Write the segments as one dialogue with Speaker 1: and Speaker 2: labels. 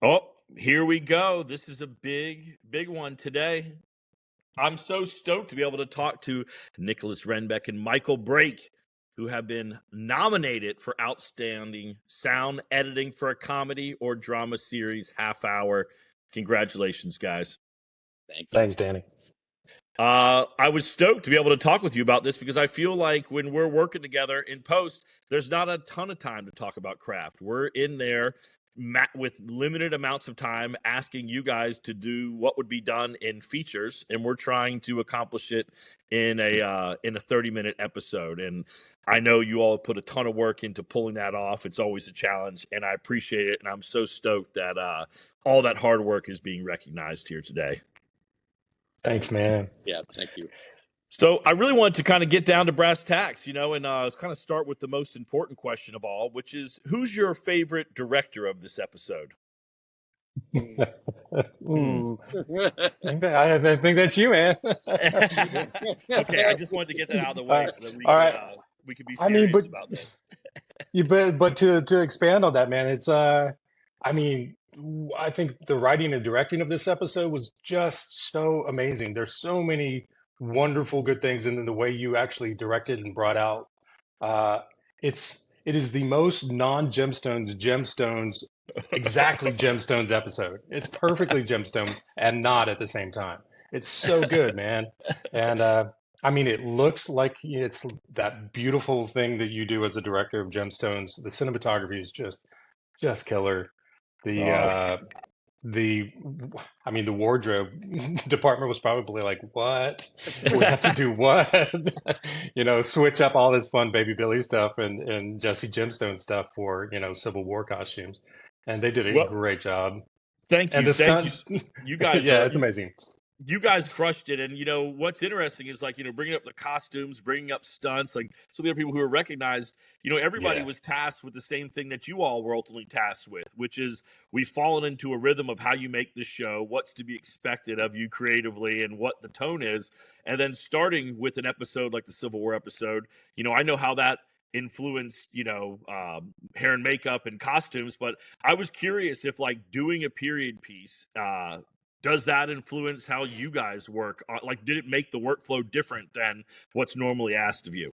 Speaker 1: Oh, here we go. This is a big, big one today. I'm so stoked to be able to talk to Nicholas Renbeck and Michael Brake, who have been nominated for Outstanding Sound Editing for a Comedy or Drama Series Half Hour. Congratulations, guys.
Speaker 2: Thank you.
Speaker 3: Thanks, Danny.
Speaker 1: I was stoked to be able to talk with you about this because I feel like when we're working together in post, there's not a ton of time to talk about craft. We're in there with limited amounts of time asking you guys to do what would be done in features, and we're trying to accomplish it in a 30-minute episode. And I know you all put a ton of work into pulling that off. It's always a challenge, and I appreciate it. And I'm so stoked that all that hard work is being recognized here today.
Speaker 3: Thanks, man.
Speaker 2: Yeah, thank you.
Speaker 1: So I really wanted to kind of get down to brass tacks, and kind of start with the most important question of all, which is, who's your favorite director of this episode?
Speaker 3: I think that's you, man.
Speaker 1: Okay, I just wanted to get that out of the way so that we could be serious about this.
Speaker 3: But to expand on that, man, it's I think the writing and directing of this episode was just so amazing. There's so many wonderful good things, and then the way you actually directed and brought out it is the most gemstones exactly gemstones episode. It's perfectly gemstones and not at the same time. It's so good, man. And it looks like it's that beautiful thing that you do as a director of gemstones. The cinematography is just killer. The wardrobe department was probably like, what? We have to do what? Switch up all this fun Baby Billy stuff and Jesse Gemstone stuff for, Civil War costumes. And they did a great job.
Speaker 1: Thank you.
Speaker 3: And the stunt,
Speaker 1: you guys,
Speaker 3: it's amazing.
Speaker 1: You guys crushed it. And, what's interesting is bringing up the costumes, bringing up stunts, like some of the other people who were recognized, everybody was tasked with the same thing that you all were ultimately tasked with, which is we've fallen into a rhythm of how you make the show, what's to be expected of you creatively and what the tone is. And then starting with an episode like the Civil War episode, I know how that influenced, hair and makeup and costumes, but I was curious if doing a period piece, does that influence how you guys work? Did it make the workflow different than what's normally asked of you?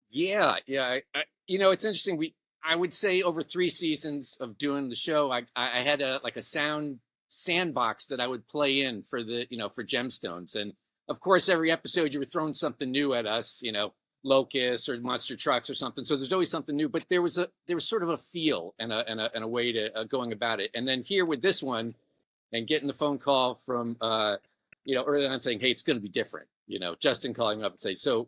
Speaker 2: Yeah. It's interesting. I would say over 3 seasons of doing the show, I had a sound sandbox that I would play in for for Gemstones. And of course, every episode you were throwing something new at us, locusts or monster trucks or something. So there's always something new, but there was sort of a feel and a way to going about it. And then here with this one, and getting the phone call from, early on saying, hey, it's going to be different. Justin calling me up and saying, so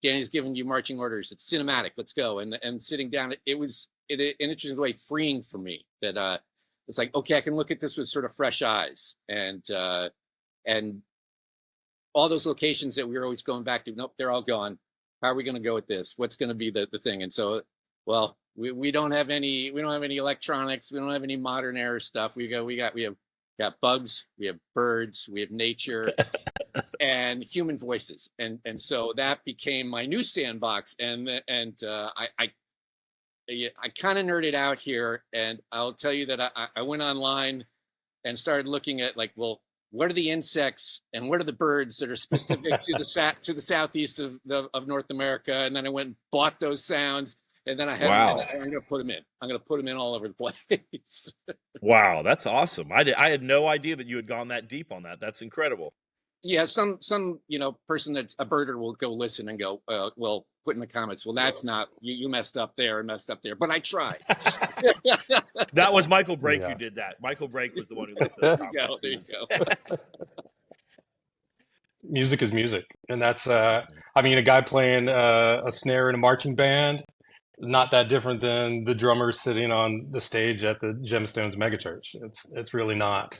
Speaker 2: Danny's giving you marching orders. It's cinematic. Let's go. And sitting down, it was in an interesting way freeing for me that it's like, okay, I can look at this with sort of fresh eyes. And all those locations that we were always going back to, nope, they're all gone. How are we going to go with this? What's going to be the thing? And so, well, we don't have any electronics. We don't have any modern era stuff. We have bugs, we have birds, we have nature, and human voices, and so that became my new sandbox. And I kind of nerded out here, and I'll tell you that I went online and started looking at what are the insects and what are the birds that are specific to the southeast of North America, and then I went and bought those sounds. And then I'm going to put them in. I'm going to put them in all over the place.
Speaker 1: Wow, that's awesome. I had no idea that you had gone that deep on that. That's incredible.
Speaker 2: Yeah, some person that's a birder will go listen and go, well, put in the comments, well, that's not, you messed up there and messed up there. But I tried.
Speaker 1: That was Michael Brake who did that. Michael Brake was the one who left those comments.
Speaker 2: There you go.
Speaker 3: Music is music. And that's, a guy playing a snare in a marching band, not that different than the drummer sitting on the stage at the Gemstones megachurch. It's really not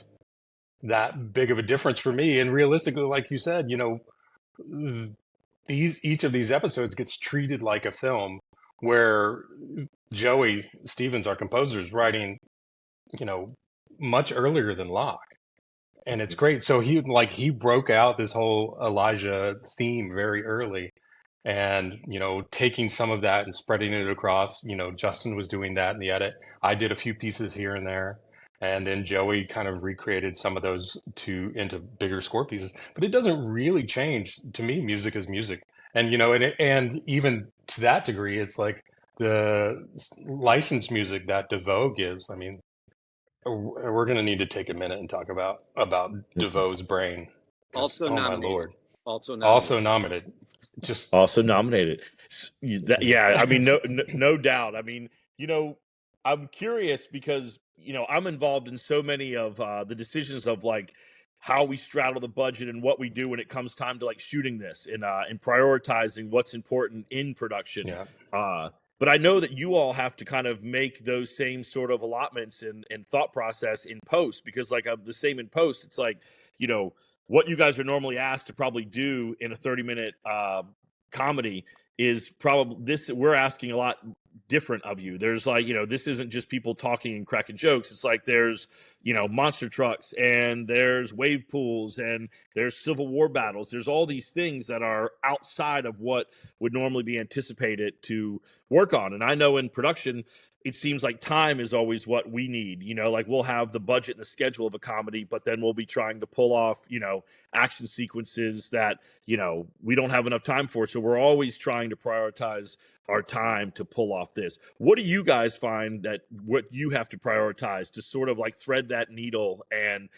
Speaker 3: that big of a difference for me. And realistically, like you said, each of these episodes gets treated like a film where Joey Stevens, our composer, is writing, much earlier than Locke. And it's great. So he broke out this whole Elijah theme very early. And, taking some of that and spreading it across, Justin was doing that in the edit. I did a few pieces here and there. And then Joey kind of recreated some of those into bigger score pieces. But it doesn't really change. To me, music is music. And, and even to that degree, it's like the licensed music that DeVoe gives. I mean, we're going to need to take a minute and talk about DeVoe's brain.
Speaker 2: Also
Speaker 3: Oh, my
Speaker 2: nominated.
Speaker 3: Lord.
Speaker 2: Also
Speaker 3: Also nominated. Just
Speaker 1: Also nominated. Yeah, I mean, no doubt. I mean, I'm curious because, I'm involved in so many of the decisions of like how we straddle the budget and what we do when it comes time to like shooting this and prioritizing what's important in production.
Speaker 3: yeah.
Speaker 1: But I know that you all have to kind of make those same sort of allotments and thought process in post, because like the same in post, it's like, what you guys are normally asked to probably do in a 30-minute comedy is probably this. We're asking a lot different of you. There's like, this isn't just people talking and cracking jokes. It's like there's, monster trucks and there's wave pools and there's Civil War battles. There's all these things that are outside of what would normally be anticipated to work on. And I know in production, it seems like time is always what we need. Like we'll have the budget and the schedule of a comedy, but then we'll be trying to pull off, action sequences that, we don't have enough time for. So we're always trying to prioritize our time to pull off this. What do you guys find that what you have to prioritize to sort of like thread that needle and,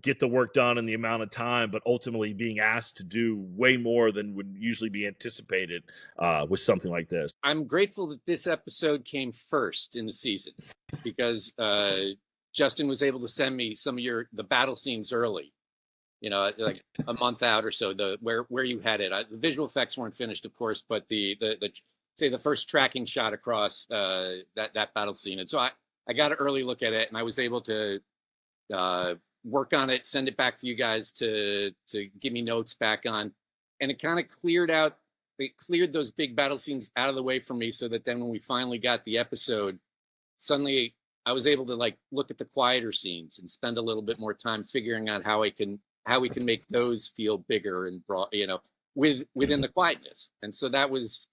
Speaker 1: get the work done in the amount of time, but ultimately being asked to do way more than would usually be anticipated with something like this?
Speaker 2: I'm grateful that this episode came first in the season because Justin was able to send me some of the battle scenes early, like a month out or so, where you had it. The visual effects weren't finished, of course, but the first tracking shot across that battle scene. And so I got an early look at it, and I was able to work on it, send it back to you guys to give me notes back on, and it kind of cleared those big battle scenes out of the way for me, so that then when we finally got the episode, suddenly I was able to like look at the quieter scenes and spend a little bit more time figuring out how we can make those feel bigger and broad, within the quietness. And so that was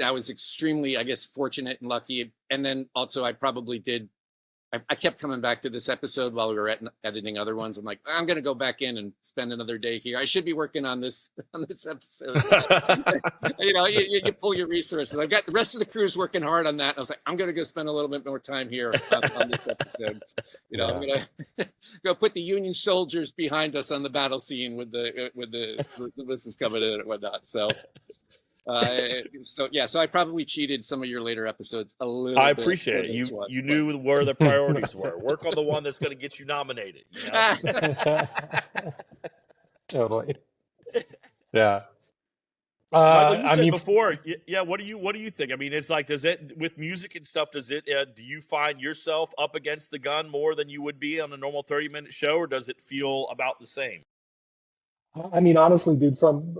Speaker 2: extremely, I guess, fortunate and lucky. And then also I kept coming back to this episode while we were editing other ones. I'm like, I'm going to go back in and spend another day here. I should be working on this episode. You pull your resources. I've got the rest of the crew's working hard on that. I was like, I'm going to go spend a little bit more time here on this episode. I'm going to go put the Union soldiers behind us on the battle scene with the listeners coming in and whatnot. So. So I probably cheated some of your later episodes a little.
Speaker 1: I appreciate it. You knew where the priorities were. Work on the one that's going to get you nominated.
Speaker 3: Totally. Yeah.
Speaker 1: Michael, you said before. Yeah. What do you think? I mean, it's like, does it with music and stuff? Does it? Do you find yourself up against the gun more than you would be on a normal 30-minute show, or does it feel about the same?
Speaker 3: I mean, honestly, dude, from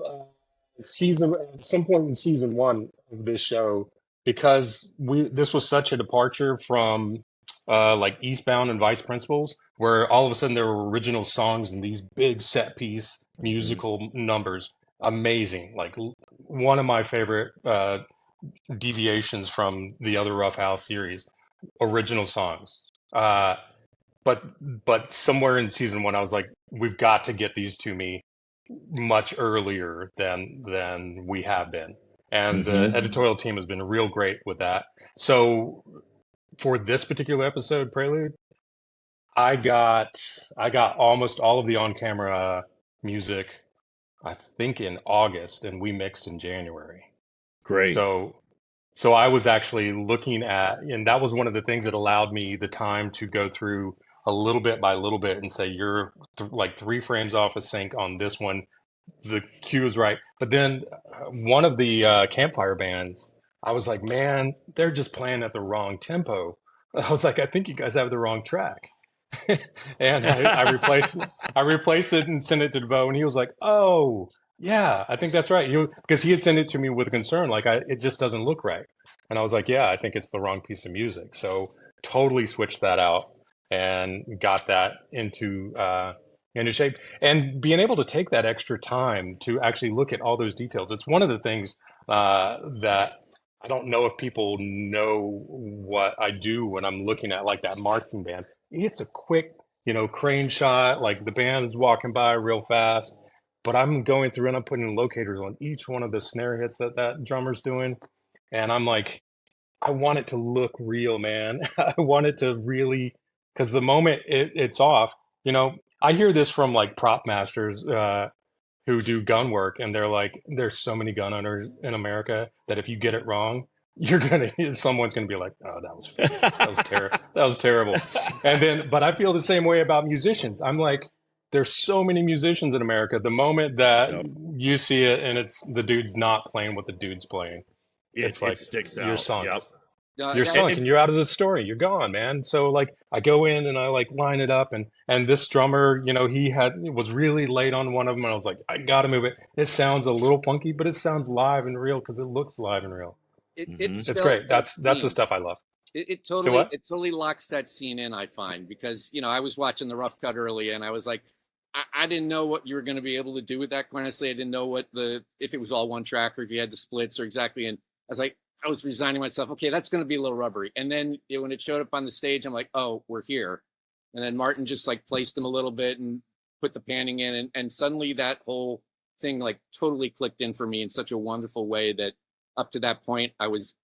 Speaker 3: at some point in season 1 of this show, because this was such a departure from like Eastbound and Vice Principals, where all of a sudden there were original songs and these big set piece musical numbers. Amazing. Like one of my favorite deviations from the other Rough House series, original songs. But somewhere in season 1, I was like, we've got to get these to me much earlier than we have been, and the editorial team has been real great with that. So for this particular episode, Prelude, I got almost all of the on-camera music, I think, in August, and we mixed in January.
Speaker 1: Great.
Speaker 3: So I was actually looking at, and that was one of the things that allowed me the time to go through a little bit by little bit and say, you're like 3 frames off of sync on this one. The cue is right. But then one of the campfire bands, I was like, man, they're just playing at the wrong tempo. I was like, I think you guys have the wrong track. And I replaced it and sent it to DeVoe, and he was like, oh, yeah, I think that's right. Because he had sent it to me with concern, like, it just doesn't look right. And I was like, yeah, I think it's the wrong piece of music. So totally switched that out and got that into shape. And being able to take that extra time to actually look at all those details. It's one of the things that I don't know if people know what I do when I'm looking at like that marching band. It's a quick, crane shot, like the band is walking by real fast, but I'm going through and I'm putting locators on each one of the snare hits that that drummer's doing. And I'm like, I want it to look real, man. I want it to really, because the moment it's off, I hear this from like prop masters, who do gun work, and they're like, there's so many gun owners in America that if you get it wrong, someone's gonna be like, oh, that was terrible, that was terrible. And then, but I feel the same way about musicians. I'm like, there's so many musicians in America. The moment that
Speaker 1: Yep.
Speaker 3: you see it and it's the dude's not playing what the dude's playing, it's
Speaker 1: It
Speaker 3: like
Speaker 1: sticks
Speaker 3: you're
Speaker 1: out.
Speaker 3: sunk.
Speaker 1: Yep.
Speaker 3: You're sunk and you're out of the story. You're gone, man. So like I go in and I like line it up and this drummer, was really late on one of them and I was like, I gotta move it. It sounds a little funky, but it sounds live and real because it looks live and real.
Speaker 2: It
Speaker 1: Mhm.
Speaker 3: It's
Speaker 2: sells
Speaker 3: great.
Speaker 2: that
Speaker 3: That's the
Speaker 2: scene.
Speaker 3: stuff I love.
Speaker 2: It
Speaker 3: So
Speaker 2: totally
Speaker 3: what?
Speaker 2: it totally locks that scene in, I find, because I was watching the rough cut earlier and I was like, I didn't know what you were going to be able to do with that. Quite honestly, I didn't know if it was all one track or if you had the splits or exactly. And I was like, I was resigning myself. Okay, that's going to be a little rubbery. And then when it showed up on the stage, I'm like, oh, we're here. And then Martin just like placed them a little bit and put the panning in, and suddenly that whole thing like totally clicked in for me in such a wonderful way that up to that point I was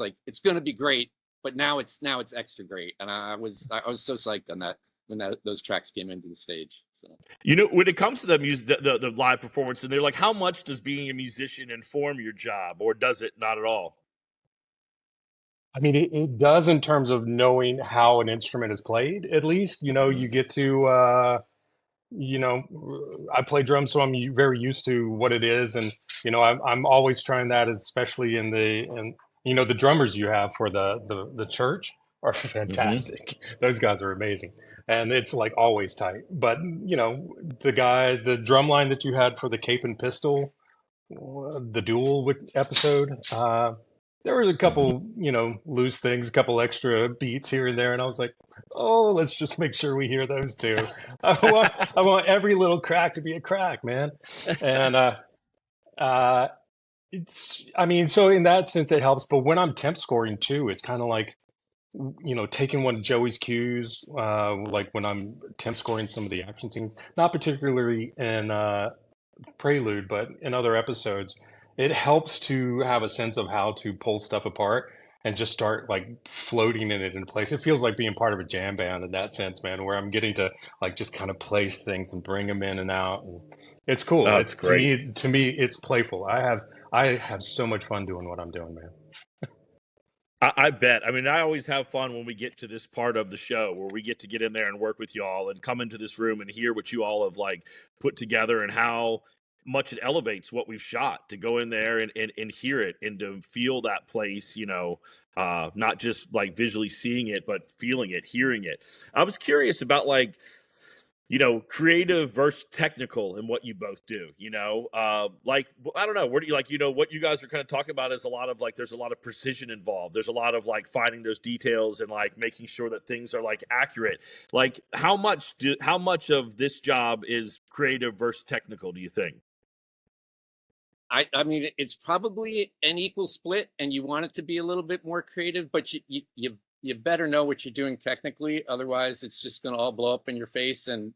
Speaker 2: like, it's going to be great, but now it's extra great, and I was so psyched on that when those tracks came into the stage. So
Speaker 1: When it comes to the music, the live performance, and they're like, how much does being a musician inform your job, or does it not at all?
Speaker 3: I mean, it does in terms of knowing how an instrument is played, at least. You get to you know, I play drums, so I'm very used to what it is, and I'm always trying that, especially the drummers you have for the church are
Speaker 1: Mm-hmm.
Speaker 3: fantastic. Those guys are amazing, and it's like always tight. But the drum line that you had for the Cape and Pistol, the duel with episode. There were a
Speaker 1: Mm-hmm.
Speaker 3: couple, loose things, a couple extra beats here and there, and I was like, "Oh, let's just make sure we hear those two." I want every little crack to be a crack, man. And uh, I mean, so in that sense, it helps. But when I'm temp scoring too, it's kind of like, taking one of Joey's cues, like when I'm temp scoring some of the action scenes, not particularly in Prelude, but in other episodes, it helps to have a sense of how to pull stuff apart and just start like floating in it in place. It feels like being part of a jam band in that sense, man, where I'm getting to like just kind of place things and bring them in and out. And it's cool.
Speaker 1: Oh, it's
Speaker 3: It's
Speaker 1: great.
Speaker 3: to me, it's playful. I have so much fun doing what I'm doing, man.
Speaker 1: I bet. I mean, I always have fun when we get to this part of the show where we get to get in there and work with y'all and come into this room and hear what you all have like put together and how much it elevates what we've shot to go in there and hear it and to feel that place, not just like visually seeing it, but feeling it, hearing it. I was curious about like, creative versus technical in what you both do, like, I don't know, where do you like, what you guys are kind of talking about is a lot of like, there's a lot of precision involved. There's a lot of like finding those details and like making sure that things are like accurate. Like how much of this job is creative versus technical, do you think?
Speaker 2: I mean, it's probably an equal split, and you want it to be a little bit more creative, but you better know what you're doing technically, otherwise it's just going to all blow up in your face. And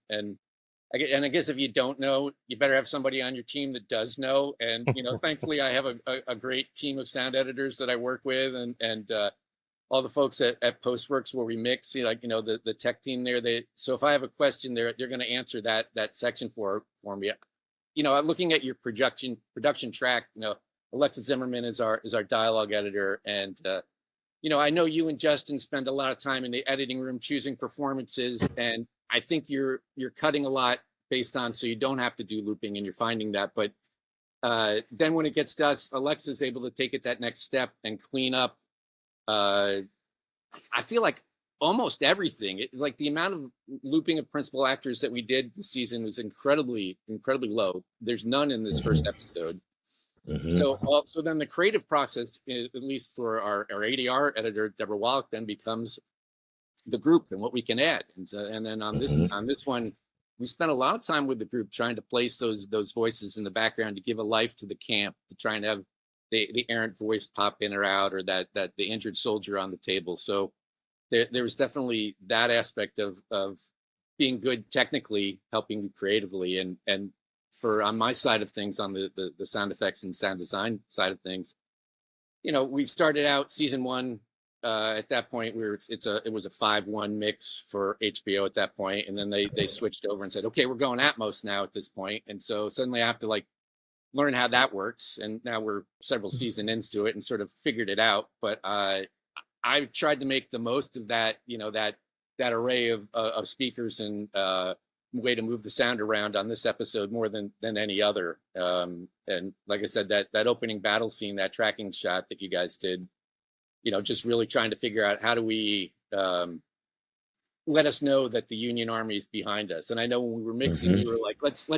Speaker 2: I guess if you don't know, you better have somebody on your team that does know. And thankfully, I have a great team of sound editors that I work with, and all the folks at Postworks where we mix. The tech team there. So if I have a question, they're going to answer that section for me. Looking at your production track, Alexis Zimmerman is our dialogue editor, and I know you and Justin spend a lot of time in the editing room choosing performances, and I think you're cutting a lot based on, so you don't have to do looping, and you're finding that. But then when it gets to us, Alexis is able to take it that next step and clean up. I feel like almost everything. Like the amount of looping of principal actors that we did this season was incredibly low. There's none in this first episode.
Speaker 1: Mm-hmm.
Speaker 2: So then the creative process, at least for our ADR editor Deborah Wallach, then becomes the group and what we can add. And then on this one, we spent a lot of time with the group trying to place those voices in the background to give a life to the camp, to try and have the errant voice pop in or out, or that the injured soldier on the table. So there was definitely that aspect of being good technically, helping you creatively, and for on my side of things, on the sound effects and sound design side of things, we started out season one. At that point, it was a 5:1 mix for HBO at that point, and then they switched over and said, okay, we're going Atmos now at this point, and so suddenly I have to like learn how that works, and now we're several seasons into it and sort of figured it out. But I've tried to make the most of that, that array of speakers and way to move the sound around on this episode more than any other. And like I said, that opening battle scene, that tracking shot that you guys did, just really trying to figure out how do we let us know that the Union Army is behind us. And I know when we were mixing, we were like, let's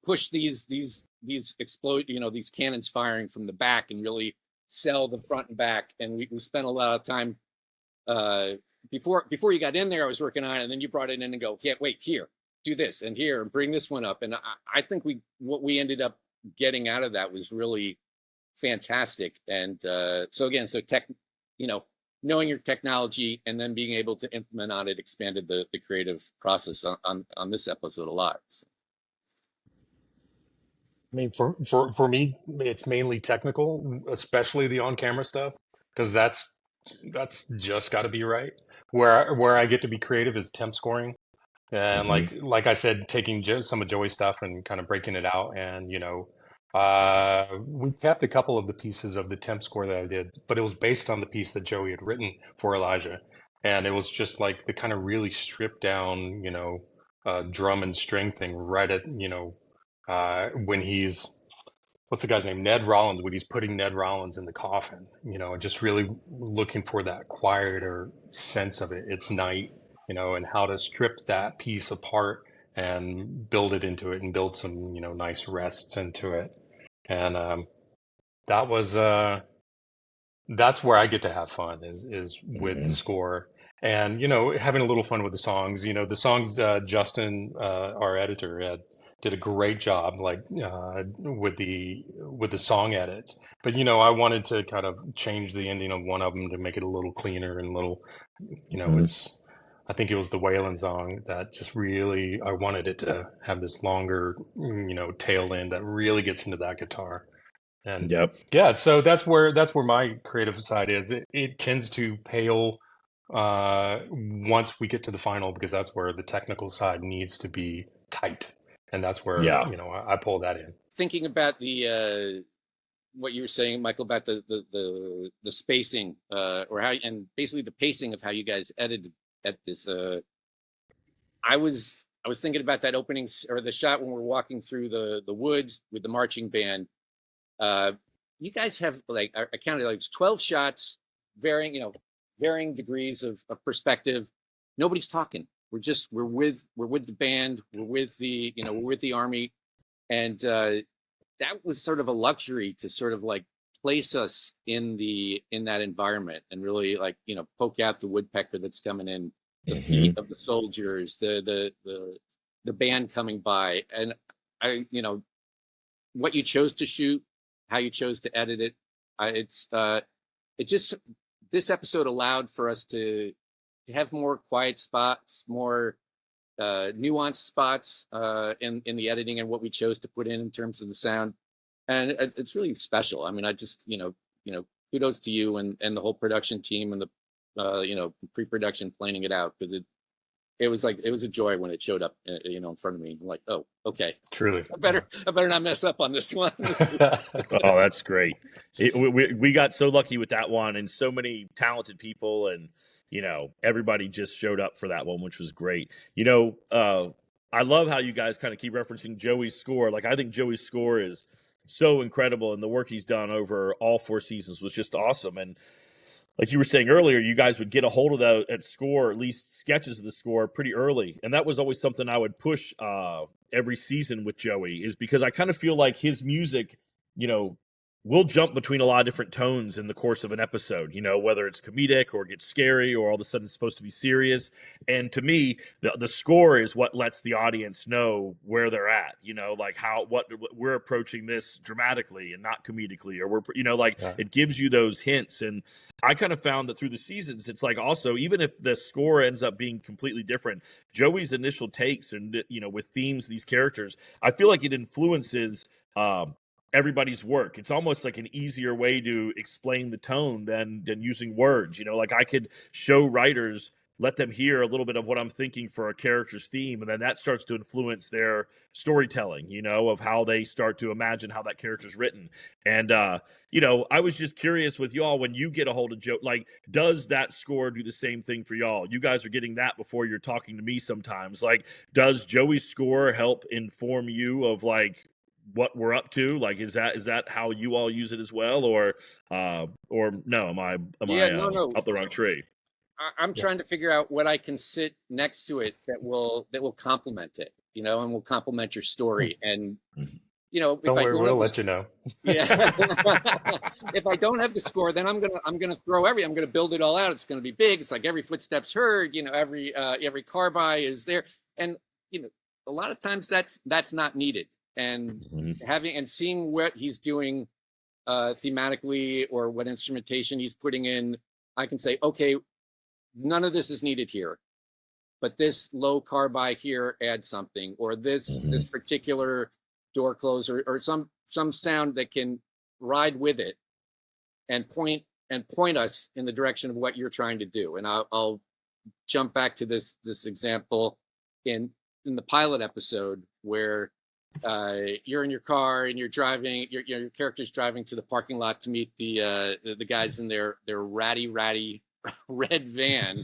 Speaker 2: push these explode, these cannons firing from the back and really sell the front and back. And we spent a lot of time before you got in there. I was working on it, and then you brought it in and go, can't wait, here, do this, and here, and bring this one up. And I think what we ended up getting out of that was really fantastic. And so knowing your technology and then being able to implement on it expanded the creative process on this episode a lot. So.
Speaker 3: I mean, for me, it's mainly technical, especially the on-camera stuff, because that's just got to be right. Where I get to be creative is temp scoring, and like I said, taking some of Joey's stuff and kind of breaking it out. And we kept a couple of the pieces of the temp score that I did, but it was based on the piece that Joey had written for Elijah, and it was just like the kind of really stripped down, drum and string thing right at when he's, what's the guy's name? Ned Rollins, when he's putting Ned Rollins in the coffin, just really looking for that quieter sense of it. It's night, and how to strip that piece apart and build it into it and build some, nice rests into it. And that was, that's where I get to have fun is with the score. And, having a little fun with the songs. The songs, Justin, our editor, did a great job, like with the song edits. But I wanted to kind of change the ending of one of them to make it a little cleaner and a little, I think it was the Waylon song that just really, I wanted it to have this longer, tail end that really gets into that guitar. And yeah, so that's where my creative side is. It tends to pale once we get to the final, because that's where the technical side needs to be tight. And that's where, I pull that in.
Speaker 2: Thinking about the what you were saying, Michael, about the spacing or how, and basically the pacing of how you guys edited at this. I was thinking about that opening, or the shot when we're walking through the woods with the marching band. You guys have, like, I counted like 12 shots, varying degrees of perspective. Nobody's talking. We're with the band, we're with the army, and that was sort of a luxury to sort of like place us in that environment and really like poke out the woodpecker that's coming in, the feet of the soldiers, the band coming by, and what you chose to shoot, how you chose to edit it, this episode allowed for us to have more quiet spots, more nuanced spots in the editing and what we chose to put in terms of the sound, and it's really special. I mean, I just kudos to you and the whole production team and the pre-production planning it out, because it was a joy when it showed up in front of me. I'm like, oh, okay,
Speaker 3: truly,
Speaker 2: I better not mess up on this one.
Speaker 1: Oh, that's great. We got so lucky with that one, and so many talented people, and everybody just showed up for that one, which was great. I love how you guys kind of keep referencing Joey's score. Like, I think Joey's score is so incredible, and the work he's done over all 4 seasons was just awesome. And like you were saying earlier, you guys would get a hold of that score, at least sketches of the score, pretty early. And that was always something I would push every season with Joey, is because I kind of feel like his music, we'll jump between a lot of different tones in the course of an episode, whether it's comedic or gets scary or all of a sudden it's supposed to be serious. And to me, the score is what lets the audience know where they're at, like what we're approaching this dramatically and not comedically, or it gives you those hints. And I kind of found that through the seasons, it's like also, even if the score ends up being completely different, Joey's initial takes and, with themes, these characters, I feel like it influences, everybody's work. It's almost like an easier way to explain the tone than using words. Like I could show writers, let them hear a little bit of what I'm thinking for a character's theme, and then that starts to influence their storytelling, of how they start to imagine how that character's written. And I was just curious with y'all, when you get a hold of Joe, like, does that score do the same thing for y'all? You guys are getting that before you're talking to me sometimes. Like, does Joey's score help inform you of like what we're up to? Like, is that how you all use it as well, or no? Am I
Speaker 2: no.
Speaker 1: up the wrong tree?
Speaker 2: I'm trying to figure out what I can sit next to it that will complement it, and will complement your story. And
Speaker 3: don't worry, we'll let you know.
Speaker 2: Yeah. If I don't have the score, then I'm gonna build it all out. It's gonna be big. It's like every footstep's heard. Every car by is there, and a lot of times that's not needed. And seeing what he's doing thematically, or what instrumentation he's putting in, I can say, okay, none of this is needed here, but this low car by here adds something, or this particular door closer, or some sound that can ride with it and point us in the direction of what you're trying to do. And I'll jump back to this example in the pilot episode where you're in your car and you're driving. Your character's driving to the parking lot to meet the guys in their ratty red van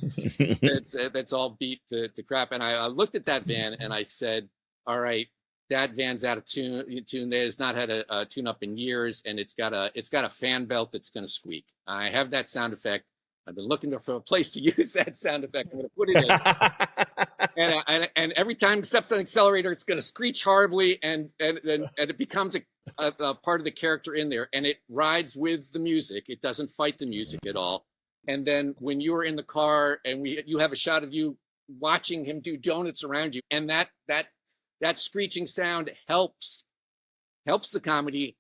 Speaker 2: that's all beat to crap. And I looked at that van and I said, all right, that van's out of tune. It's not had a tune up in years, and it's got a fan belt that's going to squeak. I have that sound effect. I've been looking for a place to use that sound effect. I'm going to put it in. And every time it steps on the accelerator, it's going to screech horribly, and it becomes a part of the character in there, and it rides with the music. It doesn't fight the music at all. And then when you're in the car and you have a shot of you watching him do donuts around you, and that screeching sound helps the comedy,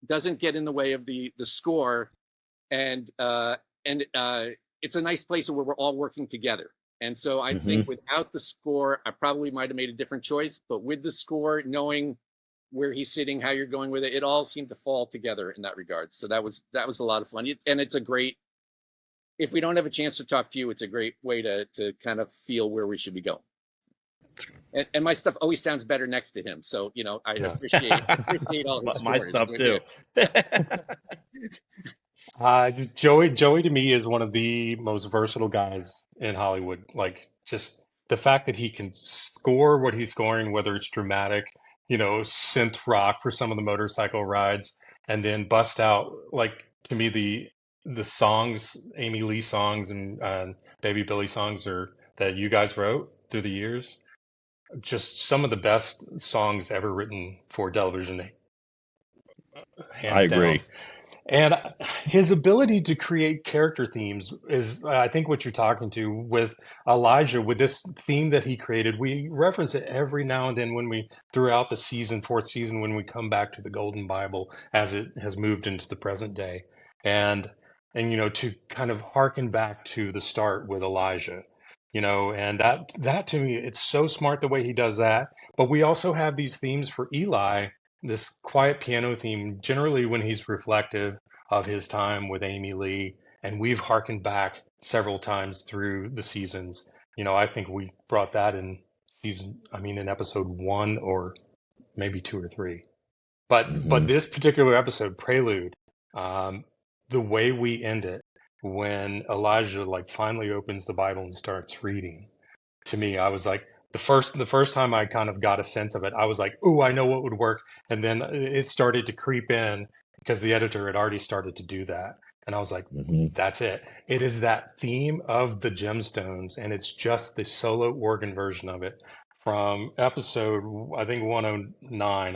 Speaker 2: doesn't get in the way of the score, and it's a nice place where we're all working together. And so I think without the score, I probably might have made a different choice. But with the score, knowing where he's sitting, how you're going with it, it all seemed to fall together in that regard. So that was a lot of fun. And it's a great, if we don't have a chance to talk to you, it's a great way to kind of feel where we should be going. And my stuff always sounds better next to him. So, I appreciate all his
Speaker 1: my stuff too.
Speaker 3: Joey to me is one of the most versatile guys in Hollywood. Like, just the fact that he can score what he's scoring, whether it's dramatic, synth rock for some of the motorcycle rides, and then bust out, like, to me, the songs, Amy Lee songs and Baby Billy songs that you guys wrote through the years, just some of the best songs ever written for television. Hands
Speaker 1: I agree.
Speaker 3: down. And his ability to create character themes is, I think, what you're talking to with Elijah, with this theme that he created. We reference it every now and then throughout the fourth season, when we come back to the Golden Bible as it has moved into the present day. And to kind of harken back to the start with Elijah, and that to me, it's so smart the way he does that. But we also have these themes for Eli, this quiet piano theme, generally when he's reflective of his time with Amy Lee. And we've harkened back several times through the seasons. I think we brought that in in episode 1 or maybe 2 or 3. But this particular episode, Prelude, the way we end it, when Elijah finally opens the Bible and starts reading, to me, I was like, the first time I kind of got a sense of it, I was like, "Ooh, I know what would work." And then it started to creep in because the editor had already started to do that. And I was like, that's it. It is that theme of the Gemstones, and it's just the solo organ version of it from episode, I think, 109,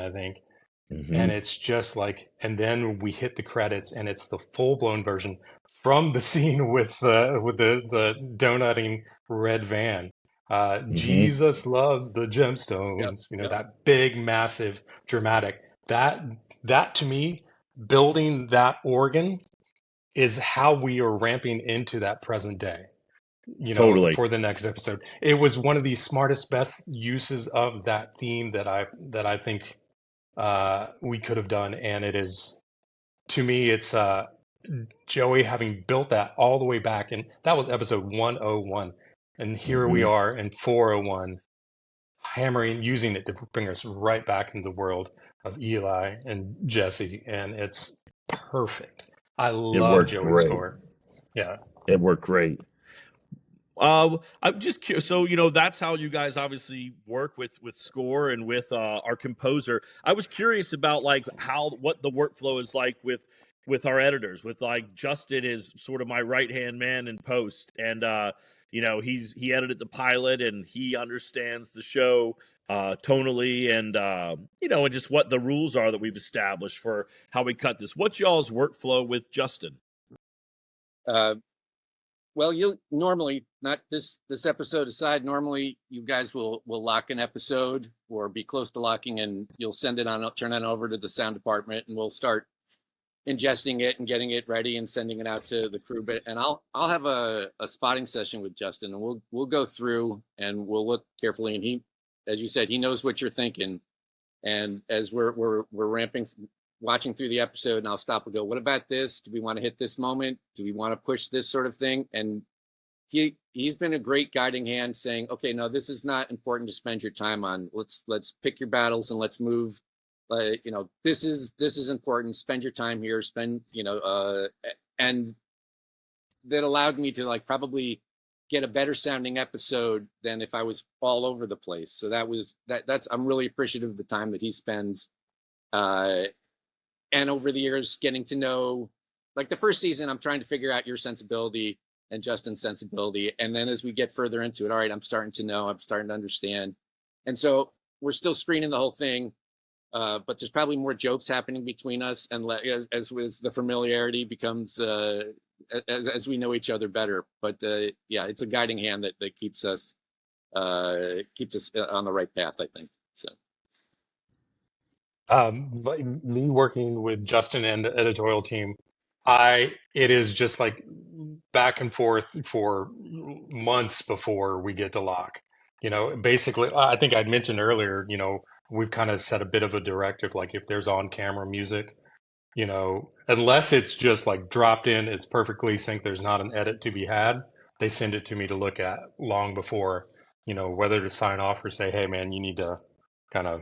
Speaker 3: And
Speaker 1: Mm-hmm.
Speaker 3: it's just like, and then we hit the credits, and it's the full-blown version from the scene with the donutting red van.
Speaker 1: Mm-hmm.
Speaker 3: Jesus loves the
Speaker 2: Yep.
Speaker 3: gemstones.
Speaker 2: Yep.
Speaker 3: That big, massive, dramatic. That that to me, building that organ is how we are ramping into that present day.
Speaker 1: Totally.
Speaker 3: For the next episode, it was one of the smartest, best uses of that theme that I think we could have done, and it is, to me, it's Joey having built that all the way back, and that was episode 101, and here we
Speaker 1: Mm-hmm.
Speaker 3: are in 401, hammering, using it to bring us right back into the world of Eli and Jesse, and it's perfect. I
Speaker 1: It
Speaker 3: love
Speaker 1: worked
Speaker 3: Joey's
Speaker 1: great.
Speaker 3: score. Yeah.
Speaker 1: It worked great. I'm just curious. So, that's how you guys obviously work with score and with our composer. I was curious about like what the workflow is like with our editors. With like Justin is sort of my right hand man in post, and he edited the pilot and he understands the show tonally, and and just what the rules are that we've established for how we cut this. What's y'all's workflow with Justin?
Speaker 2: Uh, well, you'll normally, not this episode aside, normally you guys will lock an episode or be close to locking, and you'll turn it over to the sound department, and we'll start ingesting it and getting it ready and sending it out to the crew. But and I'll have a spotting session with Justin, and we'll go through and we'll look carefully. And he, as you said, he knows what you're thinking. And as we're ramping, watching through the episode, and I'll stop and go, what about this? Do we want to hit this moment? Do we want to push this sort of thing? And he's been a great guiding hand, saying, okay, no, this is not important to spend your time on. Let's pick your battles and let's move. This is important. Spend your time here. And that allowed me to like probably get a better sounding episode than if I was all over the place. So that's I'm really appreciative of the time that he spends. And over the years, getting to know, like the first season, I'm trying to figure out your sensibility and Justin's sensibility. And then as we get further into it, all right, I'm starting to understand. And so we're still screening the whole thing. But there's probably more jokes happening between us, and as the familiarity becomes, as we know each other better. But yeah, it's a guiding hand that keeps us on the right path, I think. So.
Speaker 3: But me working with Justin and the editorial team, it is just like back and forth for months before we get to lock. Basically, I think I'd mentioned earlier, we've kind of set a bit of a directive, like if there's on-camera music, unless it's just like dropped in, it's perfectly synced, there's not an edit to be had, they send it to me to look at long before, whether to sign off or say, hey man, you need to kind of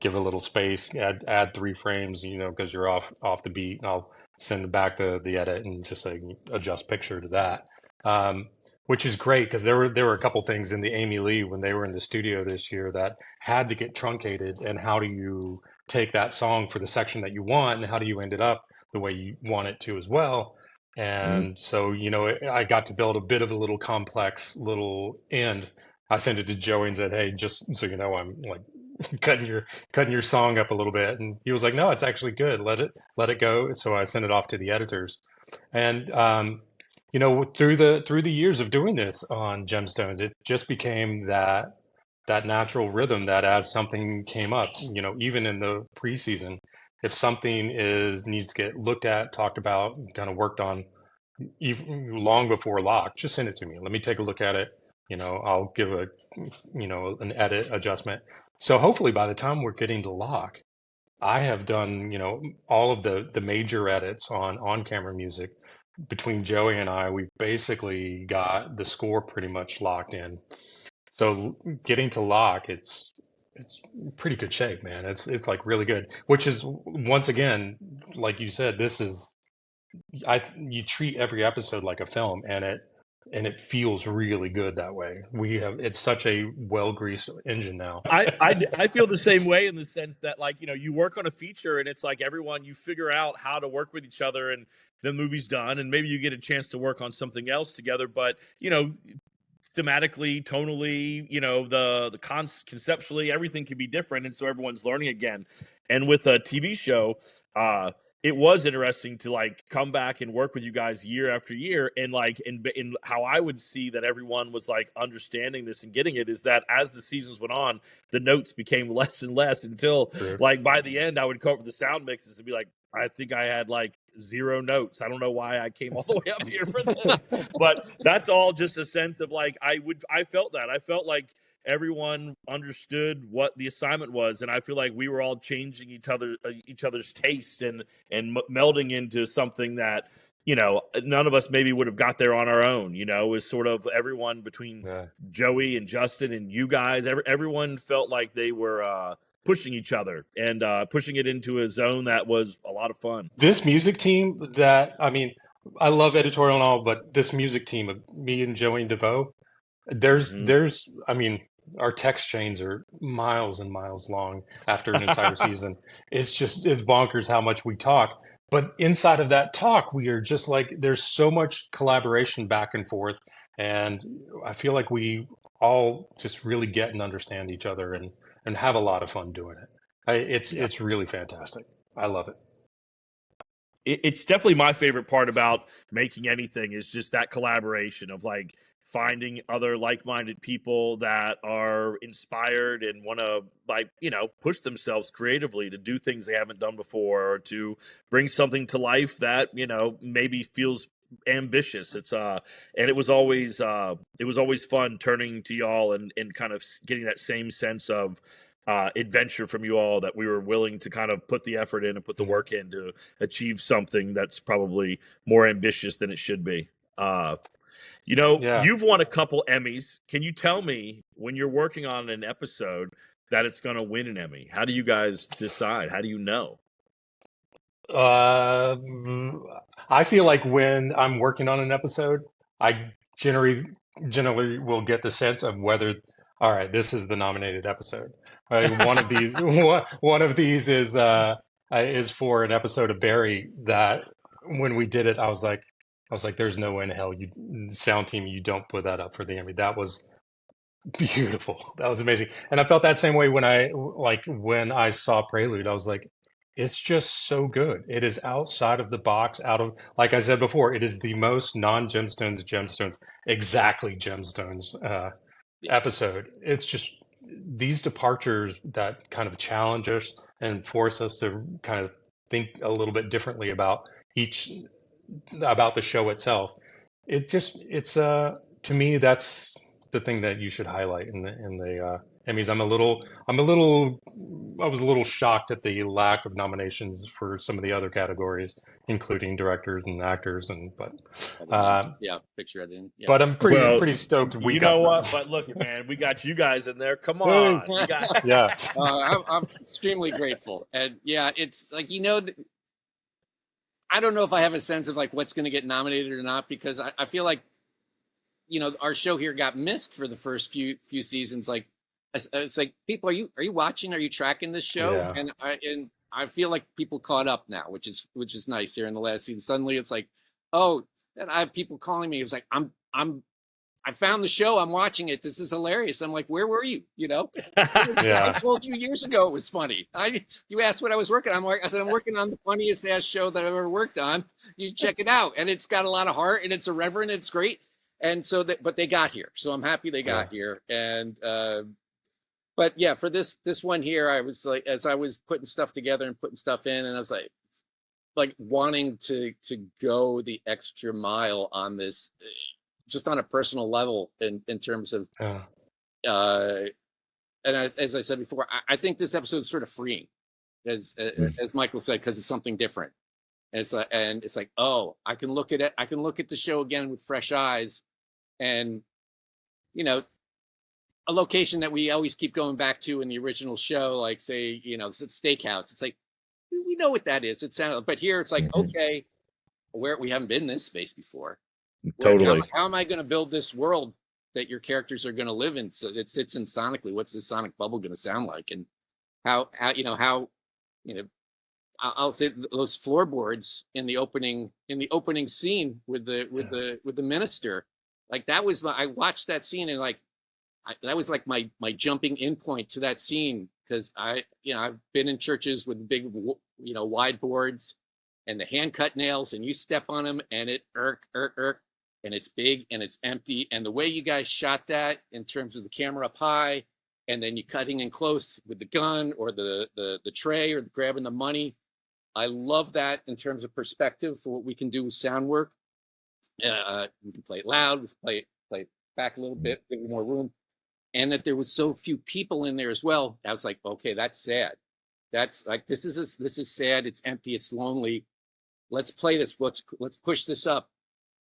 Speaker 3: give a little space, add 3 frames, because you're off the beat, and I'll send back the edit and just say adjust picture to that. Which is great because there were a couple things in the Amy Lee when they were in the studio this year that had to get truncated, and how do you take that song for the section that you want, and how do you end it up the way you want it to as well.
Speaker 1: Mm-hmm.
Speaker 3: And so, I got to build a bit of a little complex little end. I sent it to Joey and said, hey, just so you know, I'm like cutting your song up a little bit, and he was like, no, it's actually good, let it go. So I sent it off to the editors, and through the years of doing this on Gemstones, it just became that natural rhythm that as something came up, even in the preseason, if something needs to get looked at, talked about, kind of worked on, even long before lock, just send it to me, let me take a look at it. I'll give an edit adjustment. So hopefully by the time we're getting to lock, I have done, all of the major edits on camera music. Between Joey and I, we've basically got the score pretty much locked in. So getting to lock, it's pretty good shape, man. It's like really good, which is, once again, like you said, you treat every episode like a film, and it feels really good that way. It's such a well-greased engine now.
Speaker 1: I feel the same way, in the sense that, like, you work on a feature and it's like everyone, you figure out how to work with each other, and the movie's done, and maybe you get a chance to work on something else together. But thematically, tonally, conceptually, everything can be different, and so everyone's learning again. And with a TV show, it was interesting to like come back and work with you guys year after year, and like in how I would see that everyone was like understanding this and getting it is that as the seasons went on, the notes became less and less until like by the end I would come up with the sound mixes and be like, I think I had like 0 notes. I don't know why I came all the way up here for this, but that's all just a sense of like I felt that. I felt like everyone understood what the assignment was, and I feel like we were all changing each other's tastes and melding into something that none of us maybe would have got there on our own. It was sort of everyone between Joey and Justin and you guys. Everyone felt like they were pushing each other and pushing it into a zone that was a lot of fun.
Speaker 3: This music team I love editorial and all, but this music team of me and Joey and DeVoe, there's, our text chains are miles and miles long after an entire season. It's bonkers how much we talk. But inside of that talk, we are just like, there's so much collaboration back and forth. And I feel like we all just really get and understand each other and have a lot of fun doing it. It's really fantastic. I love it.
Speaker 1: It's definitely my favorite part about making anything is just that collaboration of like finding other like-minded people that are inspired and want to push themselves creatively to do things they haven't done before, or to bring something to life that maybe feels ambitious. And it was always fun turning to y'all and kind of getting that same sense of adventure from you all, that we were willing to kind of put the effort in and put the work in to achieve something that's probably more ambitious than it should be. You've won a couple Emmys. Can you tell me, when you're working on an episode, that it's going to win an Emmy? How do you guys decide? How do you know?
Speaker 3: I feel like when I'm working on an episode, I generally will get the sense of whether, all right, this is the nominated episode. One of these one of these is for an episode of Barry that when we did it, I was like, there's no way in hell sound team, you don't put that up for the Emmy. That was beautiful. That was amazing. And I felt that same way when I saw Prelude. I was like, it's just so good. It is outside of the box, like I said before, it is the most gemstones, exactly gemstones episode. It's just these departures that kind of challenge us and force us to kind of think a little bit differently about the show itself. To me, that's the thing that you should highlight in the Emmys. I was a little shocked at the lack of nominations for some of the other categories, including directors and actors,
Speaker 2: picture editing. Yeah.
Speaker 3: But I'm pretty stoked.
Speaker 1: You know what? But look, man, we got you guys in there. Come on,
Speaker 3: yeah.
Speaker 2: I'm extremely grateful, and it's like I don't know if I have a sense of like what's going to get nominated or not, because I feel like our show here got missed for the first few seasons. Like it's like, people, are you watching? Are you tracking this show?
Speaker 3: Yeah.
Speaker 2: And I feel like people caught up now, which is nice here in the last season. Suddenly it's like, oh, and I have people calling me. It's like, I found the show. I'm watching it. This is hilarious. I'm like, where were you?
Speaker 3: Yeah.
Speaker 2: I told you years ago it was funny. You asked what I was working on. I said, I'm working on the funniest ass show that I've ever worked on. You check it out. And it's got a lot of heart, and it's irreverent. And it's great. And so but they got here. So I'm happy they got here. And, but yeah, for this one here, I was like, as I was putting stuff together and putting stuff in, and I was like wanting to go the extra mile on this, just on a personal level in terms of, as I said before, I think this episode is sort of freeing, as Michael said, because it's something different. And it's like, oh, I can look at it. I can look at the show again with fresh eyes, and a location that we always keep going back to in the original show, like say, it's a steakhouse. It's like, we know what that is. It sounds, but here it's like, okay, we haven't been in this space before.
Speaker 1: Totally.
Speaker 2: How am I going to build this world that your characters are going to live in? So it sits in sonically. What's this sonic bubble going to sound like? And how I'll say those floorboards in the opening scene with the minister. like that was I watched that scene and like that was like my jumping in point to that scene, because I've been in churches with big wide boards and the hand cut nails, and you step on them and it irk, and it's big and it's empty, and the way you guys shot that in terms of the camera up high and then you cutting in close with the gun or the tray or grabbing the money, I love that in terms of perspective for what we can do with sound work. We can play it loud, we can play it back a little bit, give it more room. And that there was so few people in there as well. I was like, okay, that's sad. That's like, this is sad. It's empty. It's lonely. Let's play this. Let's push this up.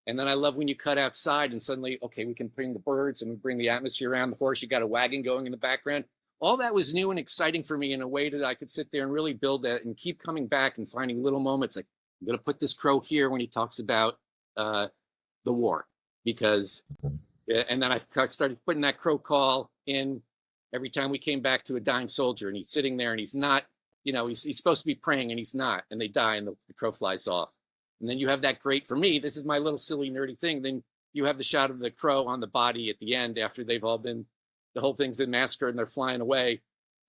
Speaker 2: And then I love when you cut outside and suddenly, okay, we can bring the birds and we bring the atmosphere around the horse. You got a wagon going in the background. All that was new and exciting for me in a way that I could sit there and really build that and keep coming back and finding little moments. Like, I'm going to put this crow here when he talks about the war, because and then I started putting that crow call in every time we came back to a dying soldier, and he's sitting there and he's not, he's supposed to be praying and he's not, and they die and the crow flies off. And then you have that great, for me, this is my little silly nerdy thing. Then you have the shot of the crow on the body at the end after they've all been, the whole thing's been massacred and they're flying away.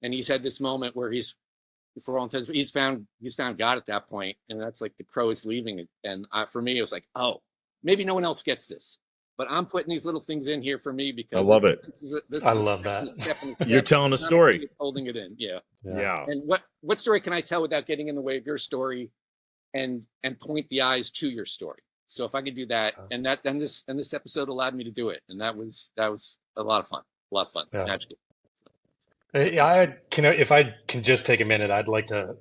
Speaker 2: And he's had this moment where he's, for all intents, he's found God at that point, and that's like the crow is leaving. And for me, it was like, oh, maybe no one else gets this, but I'm putting these little things in here for me because
Speaker 1: I love it.
Speaker 3: I love that.
Speaker 1: You're telling a story,
Speaker 2: holding it in.
Speaker 1: Yeah.
Speaker 2: And what story can I tell without getting in the way of your story, and point the eyes to your story? So if I could do that, and this episode allowed me to do it, and that was a lot of fun.
Speaker 3: Yeah.
Speaker 2: Magical.
Speaker 3: If I can just take a minute, I'd like to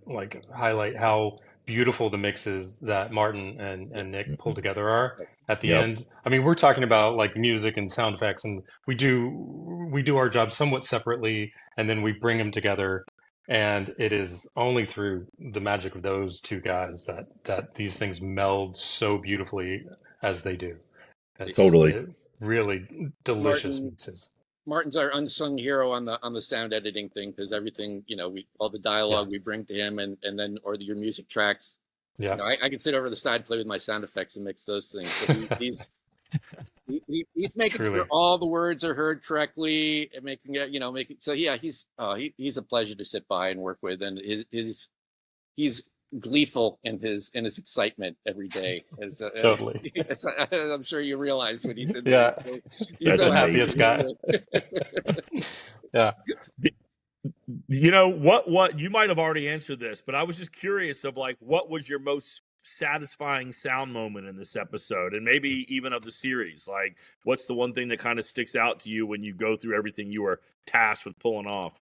Speaker 3: highlight how beautiful the mixes that Martin and Nick pull together are at the end. I mean, we're talking about like music and sound effects, and we do our job somewhat separately, and then we bring them together. And it is only through the magic of those two guys that these things meld so beautifully as they do.
Speaker 1: Totally.
Speaker 3: Really delicious mixes.
Speaker 2: Martin's our unsung hero on the sound editing thing, because everything, all the dialogue we bring to him, and then your music tracks.
Speaker 3: Yeah,
Speaker 2: I can sit over the side, play with my sound effects, and mix those things. But he's making sure all the words are heard correctly, and making it. So yeah, he's a pleasure to sit by and work with, and he's gleeful in his excitement every day.
Speaker 3: Totally.
Speaker 2: I'm sure you realize when he's in
Speaker 3: there.
Speaker 2: He's
Speaker 3: so happiest guy. Yeah.
Speaker 1: What you might have already answered this, but I was just curious of like, what was your most satisfying sound moment in this episode, and maybe even of the series? Like, what's the one thing that kind of sticks out to you when you go through everything you were tasked with pulling off?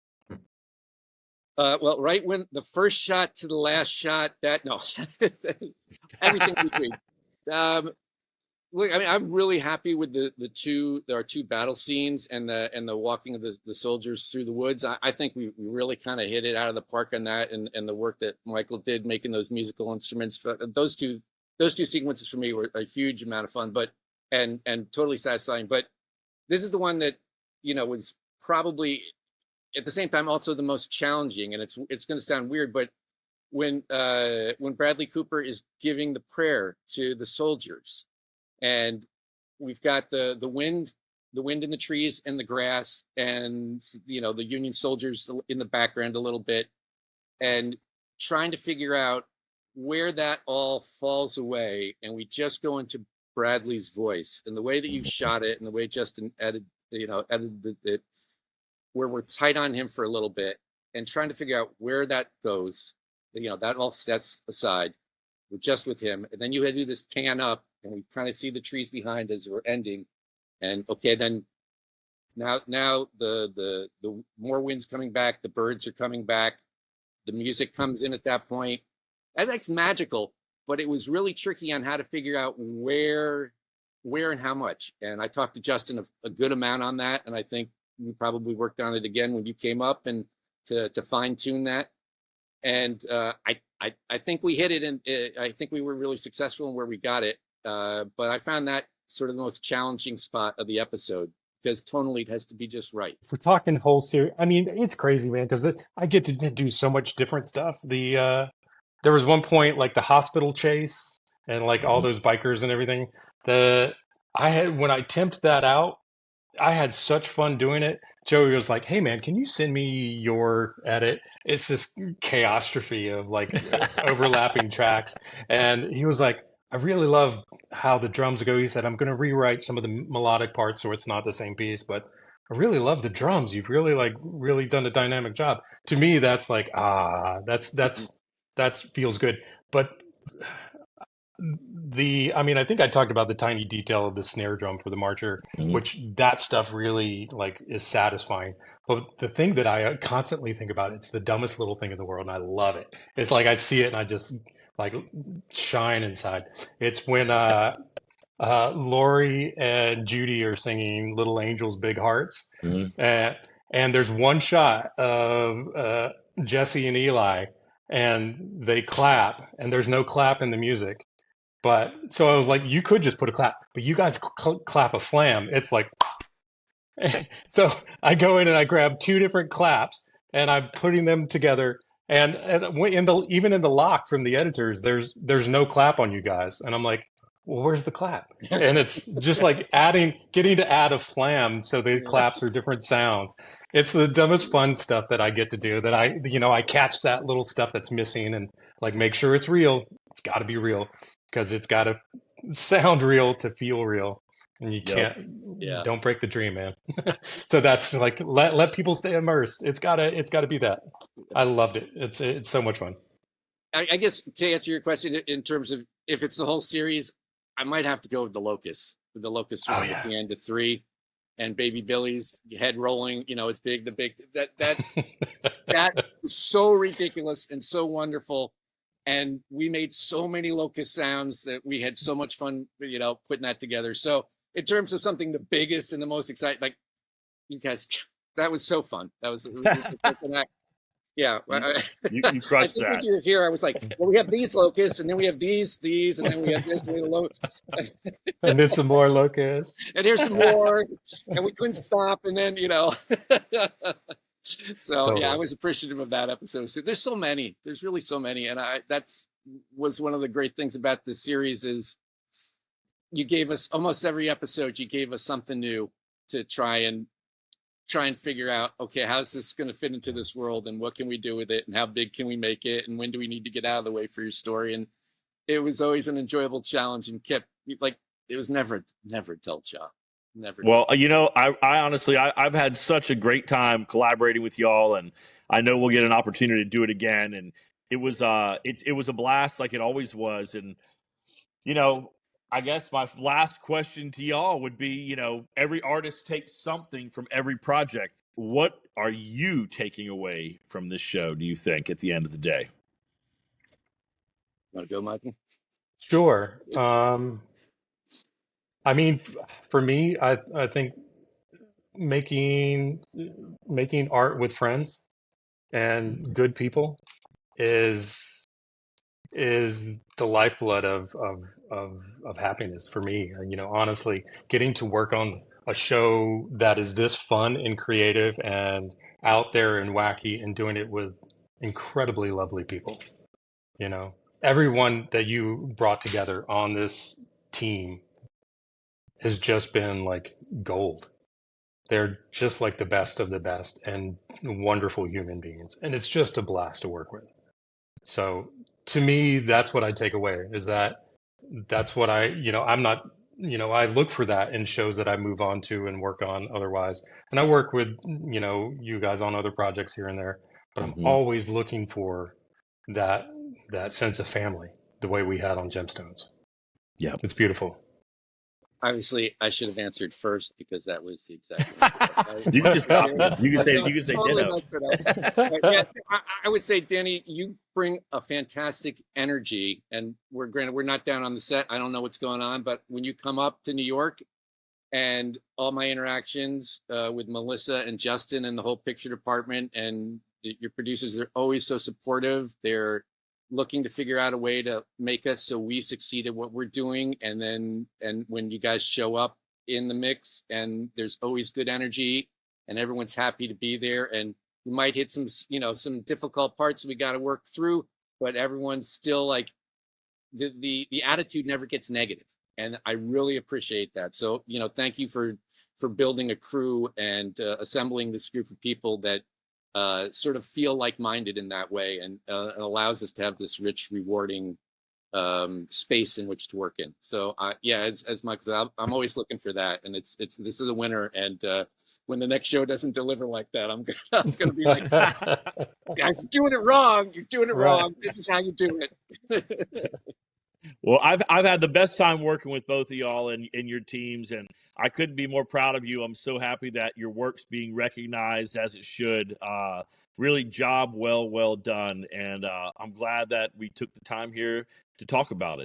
Speaker 2: Well, right when the first shot to the last shot, everything between. Look, I mean, I'm really happy with our two battle scenes and the walking of the soldiers through the woods. I think we really kind of hit it out of the park on that, and the work that Michael did making those musical instruments. Those two sequences for me were a huge amount of fun, and totally satisfying. But this is the one that was probably at the same time also the most challenging, and it's going to sound weird, but when Bradley Cooper is giving the prayer to the soldiers, and we've got the wind in the trees and the grass, and the Union soldiers in the background a little bit, and trying to figure out where that all falls away, and we just go into Bradley's voice and the way that you shot it, and the way Justin edited it, where we're tight on him for a little bit, and trying to figure out where that goes. That all sets aside. We're just with him, and then you had to do this pan up, and we kind of see the trees behind as we're ending. And okay, then now the more wind's coming back, the birds are coming back, the music comes in at that point. That's magical, but it was really tricky on how to figure out where and how much. And I talked to Justin a good amount on that, and I think we probably worked on it again when you came up, and to fine tune that. And I think we hit it, and I think we were really successful in where we got it. But I found that sort of the most challenging spot of the episode, because tonally it has to be just right.
Speaker 3: If we're talking whole series, I mean, it's crazy, man, because I get to do so much different stuff. There was one point like the hospital chase and like all those bikers and everything. when I temped that out, I had such fun doing it. Joey was like, "Hey man, can you send me your edit?" It's this chaostrophe of like overlapping tracks, and he was like, "I really love how the drums go." He said, "I'm going to rewrite some of the melodic parts so it's not the same piece, but I really love the drums. You've really really done a dynamic job." To me, that's like that feels good. But I mean, I think I talked about the tiny detail of the snare drum for the marcher,
Speaker 1: Mhm.
Speaker 3: which that stuff really like is satisfying. But the thing that I constantly think about, it's the dumbest little thing in the world, and I love it. It's like I see it and I just like shine inside. It's when Lori and Judy are singing "Little Angels, Big Hearts,"
Speaker 1: Mhm.
Speaker 3: uh, and there's one shot of Jesse and Eli, and they clap, and there's no clap in the music. But so I was like, you could just put a clap, but you guys clap a flam. It's like, so I go in and I grab two different claps and I'm putting them together. And even in the lock from the editors, there's no clap on you guys. And I'm like, well, where's the clap? And it's just like getting to add a flam so the claps are different sounds. It's the dumbest fun stuff that I get to do. That I catch that little stuff that's missing and like make sure it's real. It's got to be real because it's got to sound real to feel real. And you
Speaker 1: Yep.
Speaker 3: can't, don't break the dream, man. So that's like let people stay immersed. It's gotta be that. I loved it. It's so much fun.
Speaker 2: I guess to answer your question in terms of if it's the whole series, I might have to go with the Locust. With the Locust
Speaker 3: Oh
Speaker 2: one
Speaker 3: yeah.
Speaker 2: at the end of 3, and Baby Billy's head rolling. It's big. The big that was so ridiculous and so wonderful. And we made so many Locust sounds that we had so much fun, putting that together. So in terms of something the biggest and the most exciting, like you guys, that was so fun. That was yeah.
Speaker 1: You
Speaker 2: I
Speaker 1: crushed
Speaker 2: think when
Speaker 1: that.
Speaker 2: you were here, I was like, well, we have these locusts, and then we have these, and then we have this, and,
Speaker 3: And then some more locusts.
Speaker 2: and here's some more, and we couldn't stop, and then So yeah, I
Speaker 3: Totally.
Speaker 2: was appreciative of that episode. So there's so many. There's really so many, and that's was one of the great things about this series is you gave us almost every episode. You gave us something new to try and figure out. Okay, how's this going to fit into this world, and what can we do with it, and how big can we make it, and when do we need to get out of the way for your story? And it was always an enjoyable challenge, and kept like it was never a dull job. Never.
Speaker 1: Well, I honestly, I've had such a great time collaborating with y'all, and I know we'll get an opportunity to do it again. And it was, it was a blast, like it always was. And you know, I guess my last question to y'all would be, every artist takes something from every project. What are you taking away from this show? Do you think at the end of the day?
Speaker 2: Want to go, Michael?
Speaker 3: Sure. I mean, for me, I think making making art with friends and good people is the lifeblood of happiness for me. Honestly, getting to work on a show that is this fun and creative and out there and wacky and doing it with incredibly lovely people. You know, everyone that you brought together on this team has just been like gold. They're just like the best of the best and wonderful human beings. And it's just a blast to work with. So to me, that's what I take away is that's what I'm not, I look for that in shows that I move on to and work on otherwise. And I work with, you guys on other projects here and there, but I'm
Speaker 1: Mm-hmm.
Speaker 3: always looking for that, that sense of family, the way we had on Gemstones.
Speaker 1: Yeah.
Speaker 3: It's beautiful.
Speaker 2: Obviously, I should have answered first because that was the exact answer.
Speaker 1: You can just copy him. You can say
Speaker 2: Totally
Speaker 1: ditto.
Speaker 2: yeah, I would say, Danny, you bring a fantastic energy, and we're not down on the set. I don't know what's going on, but when you come up to New York, and all my interactions with Melissa and Justin and the whole picture department and your producers are always so supportive. They're looking to figure out a way to make us so we succeed at what we're doing. And when you guys show up in the mix, and there's always good energy and everyone's happy to be there. And we might hit some difficult parts we got to work through, but everyone's still like the attitude never gets negative. And I really appreciate that. So, thank you for building a crew and assembling this group of people that sort of feel like-minded in that way, and it allows us to have this rich, rewarding space in which to work in. So yeah, as Mike said, I'm always looking for that, and this is a winner. And when the next show doesn't deliver like that, I'm gonna be like, guys, you're doing it wrong. You're doing it wrong. This is how you do it.
Speaker 1: Well, I've had the best time working with both of y'all and your teams, and I couldn't be more proud of you. I'm so happy that your work's being recognized as it should. Really, job well done, and I'm glad that we took the time here to talk about it.